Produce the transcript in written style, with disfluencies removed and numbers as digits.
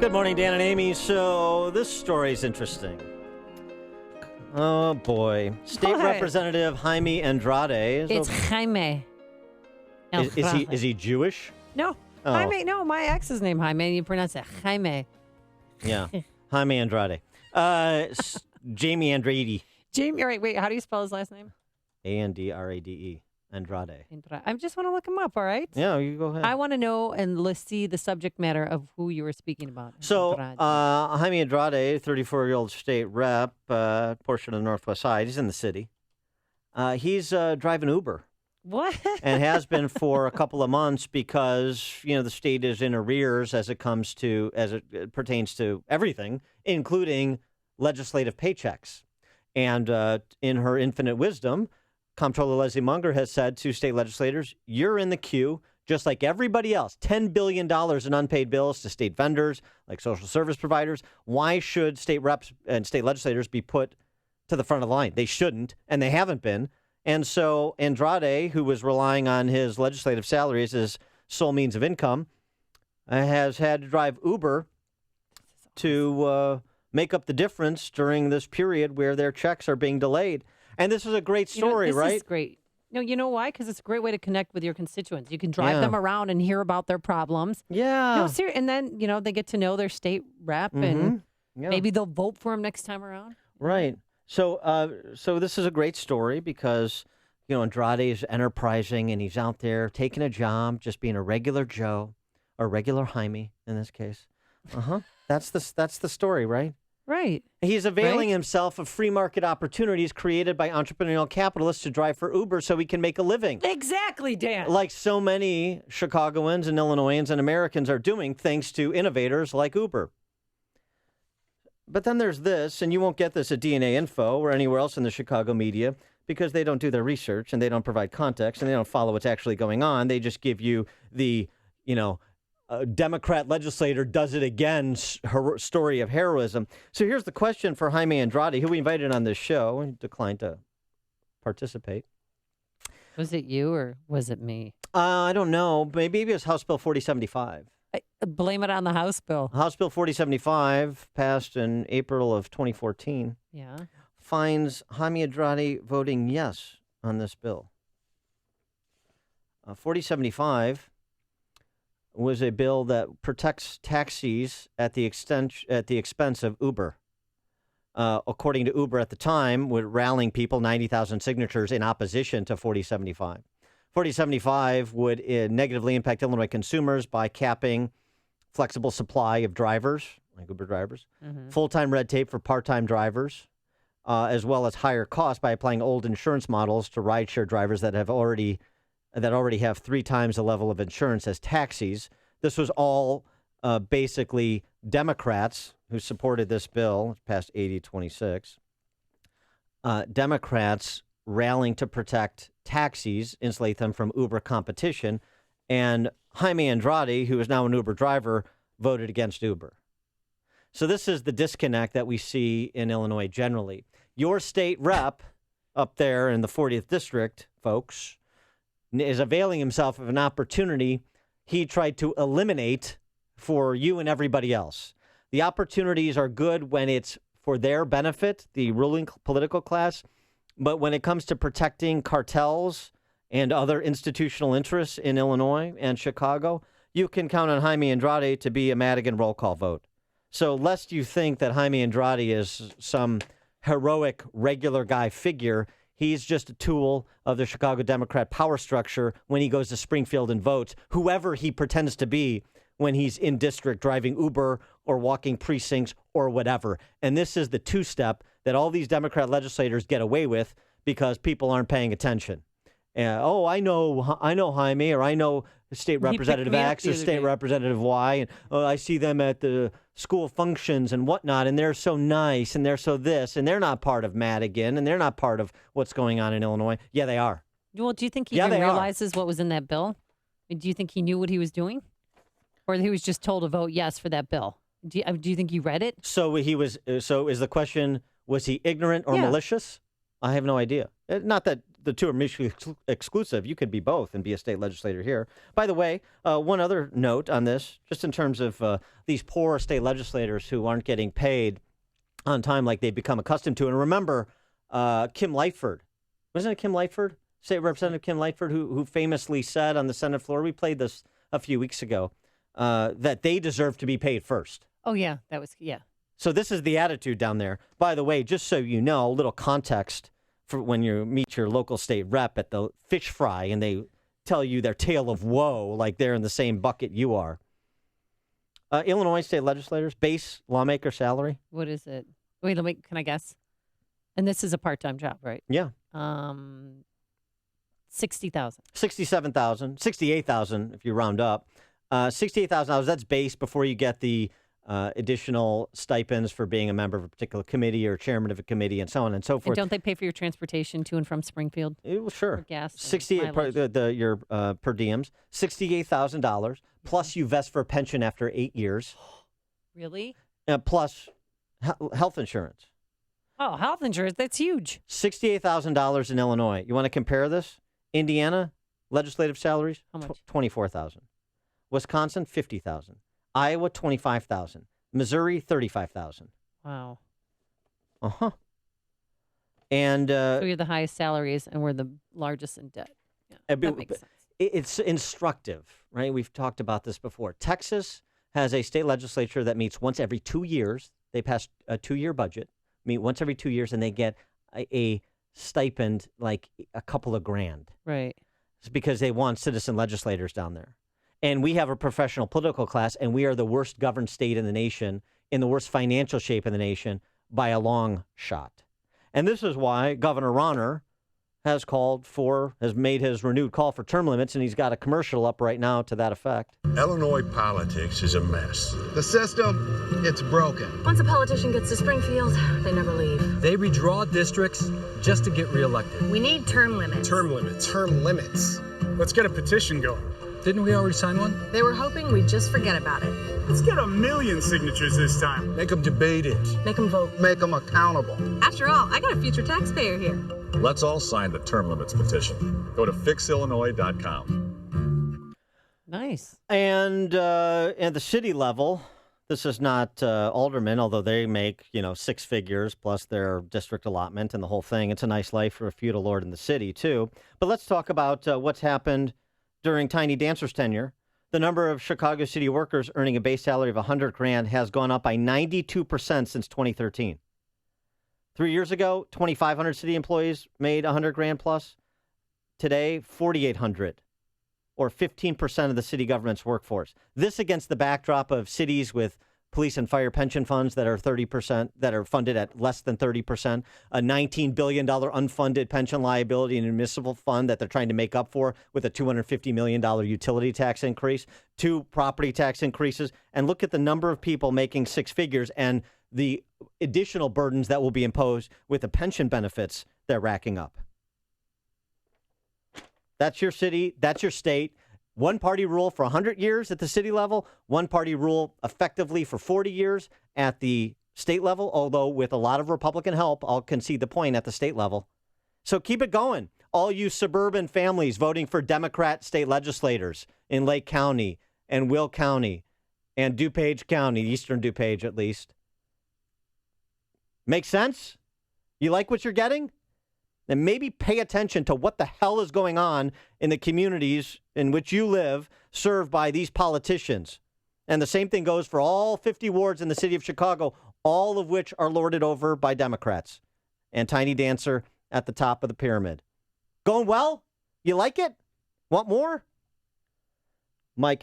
Good morning, Dan and Amy. So this story is interesting. Oh, boy. State What? Representative Jaime Andrade. It's Jaime. Is he Jewish? No. Oh. Jaime. No, my ex's name Jaime. You pronounce it Jaime. Yeah. Jaime Andrade. Jamie Andrade. Jamie. All right. Wait. How do you spell his last name? Andrade. Andrade. I just want to look him up. All right. Yeah, you go ahead. I want to know and let's see the subject matter of who you were speaking about. So, Andrade. Jaime Andrade, 34-year-old state rep, portion of the Northwest Side. He's in the city. He's driving Uber. What? And has been for a couple of months because, the state is in arrears as it pertains to everything, including legislative paychecks. And in her infinite wisdom, Comptroller Leslie Munger has said to state legislators, you're in the queue, just like everybody else. $10 billion in unpaid bills to state vendors, like social service providers. Why should state reps and state legislators be put to the front of the line? They shouldn't, and they haven't been. And so Andrade, who was relying on his legislative salary as his sole means of income, has had to drive Uber to make up the difference during this period where their checks are being delayed. And this is a great story, this right? This is great. No, you know why? Because it's a great way to connect with your constituents. You can drive them around and hear about their problems. Yeah. No, seriously. And then, they get to know their state rep and maybe they'll vote for him next time around. Right. So this is a great story because, Andrade is enterprising and he's out there taking a job, just being a regular Joe or regular Jaime in this case. That's the story, right? Right. He's availing himself of free market opportunities created by entrepreneurial capitalists to drive for Uber so he can make a living. Exactly, Dan. Like so many Chicagoans and Illinoisans and Americans are doing thanks to innovators like Uber. But then there's this, and you won't get this at DNA Info or anywhere else in the Chicago media because they don't do their research and they don't provide context and they don't follow what's actually going on. They just give you the, Democrat legislator does it again story of heroism. So here's the question for Jaime Andrade, who we invited on this show and declined to participate. Was it you or was it me? I don't know. Maybe it was House Bill 4075. Blame it on the House bill. House Bill 4075, passed in April of 2014, finds Jaime Andrade voting yes on this bill. 4075 was a bill that protects taxis at the expense of Uber. According to Uber at the time, were rallying people, 90,000 signatures in opposition to 4075. 4075 would negatively impact Illinois consumers by capping flexible supply of drivers, like Uber drivers, full-time red tape for part-time drivers, as well as higher costs by applying old insurance models to rideshare drivers that already have 3 times the level of insurance as taxis. This was all basically Democrats who supported this bill. It's passed 80-26. Democrats rallying to protect taxis, insulate them from Uber competition. And Jaime Andrade, who is now an Uber driver, voted against Uber. So this is the disconnect that we see in Illinois generally. Your state rep up there in the 40th district, folks, is availing himself of an opportunity he tried to eliminate for you and everybody else. The opportunities are good when it's for their benefit, the ruling political class, but when it comes to protecting cartels and other institutional interests in Illinois and Chicago, you can count on Jaime Andrade to be a Madigan roll call vote. So lest you think that Jaime Andrade is some heroic regular guy figure, he's just a tool of the Chicago Democrat power structure when he goes to Springfield and votes, whoever he pretends to be when he's in district driving Uber or walking precincts or whatever. And this is the two-step that all these Democrat legislators get away with because people aren't paying attention. I know Jaime, or I know State Representative X or State Representative Y, and I see them at the school functions and whatnot, and they're so nice, and they're so this, and they're not part of Madigan, and they're not part of what's going on in Illinois. Yeah, they are. Well, do you think he even realizes what was in that bill? Do you think he knew what he was doing? Or he was just told to vote yes for that bill? Do you think he read it? So is the question, was he ignorant or malicious? I have no idea. Not that the two are mutually exclusive. You could be both and be a state legislator here. By the way, one other note on this, just in terms of these poor state legislators who aren't getting paid on time like they've become accustomed to. And remember, Kim Lightford. Wasn't it Kim Lightford? State Representative Kim Lightford, who famously said on the Senate floor, we played this a few weeks ago, that they deserve to be paid first. Oh, yeah. That was, yeah. So this is the attitude down there. By the way, just so you know, a little context for when you meet your local state rep at the fish fry and they tell you their tale of woe like they're in the same bucket you are. Illinois state legislators, base lawmaker salary. What is it? Wait, can I guess? And this is a part-time job, right? Yeah. 60,000. 67,000, 68,000 if you round up. $68,000, that's base before you get the additional stipends for being a member of a particular committee or chairman of a committee and so on and so forth. And don't they pay for your transportation to and from Springfield? Well, sure. For gas. 68 your per diems, $68,000 plus you vest for a pension after 8 years. Really? Plus health insurance. Oh, health insurance, that's huge. $68,000 in Illinois. You want to compare this? Indiana legislative salaries? How much? $24,000. Wisconsin, $50,000. Iowa, $25,000. Missouri, $35,000. Wow. Uh-huh. And so you're the highest salaries, and we're the largest in debt. Yeah, that makes sense. It's instructive, right? We've talked about this before. Texas has a state legislature that meets once every 2 years. They pass a 2-year budget, meet once every 2 years, and they get a stipend like a couple of grand. Right. It's because they want citizen legislators down there. And we have a professional political class, and we are the worst governed state in the nation, in the worst financial shape in the nation by a long shot. And this is why Governor Rauner has made his renewed call for term limits, and he's got a commercial up right now to that effect. Illinois politics is a mess. The system, it's broken. Once a politician gets to Springfield, they never leave. They redraw districts just to get reelected. We need term limits. Term limits. Term limits. Let's get a petition going. Didn't we already sign one? They were hoping we'd just forget about it. Let's get 1 million signatures this time. Make them debate it. Make them vote. Make them accountable. After all, I got a future taxpayer here. Let's all sign the term limits petition. Go to fixillinois.com. Nice. And at the city level, this is not aldermen, although they make, 6 figures plus their district allotment and the whole thing. It's a nice life for a feudal lord in the city, too. But let's talk about what's happened during Tiny Dancer's tenure. The number of Chicago city workers earning a base salary of $100,000 has gone up by 92% since 2013. 3 years ago, 2,500 city employees made $100,000 plus. Today, 4,800, or 15% of the city government's workforce. This against the backdrop of cities with police and fire pension funds that are 30%, that are funded at less than 30%, a $19 billion unfunded pension liability in a municipal fund that they're trying to make up for with a $250 million utility tax increase, 2 property tax increases, and look at the number of people making 6 figures and the additional burdens that will be imposed with the pension benefits they're racking up. That's your city, that's your state. One-party rule for 100 years at the city level, one-party rule effectively for 40 years at the state level, although with a lot of Republican help, I'll concede the point at the state level. So keep it going. All you suburban families voting for Democrat state legislators in Lake County and Will County and DuPage County, Eastern DuPage at least. Make sense? You like what you're getting? Then maybe pay attention to what the hell is going on in the communities in which you live, served by these politicians. And the same thing goes for all 50 wards in the city of Chicago, all of which are lorded over by Democrats. And Tiny Dancer at the top of the pyramid. Going well? You like it? Want more? Mike.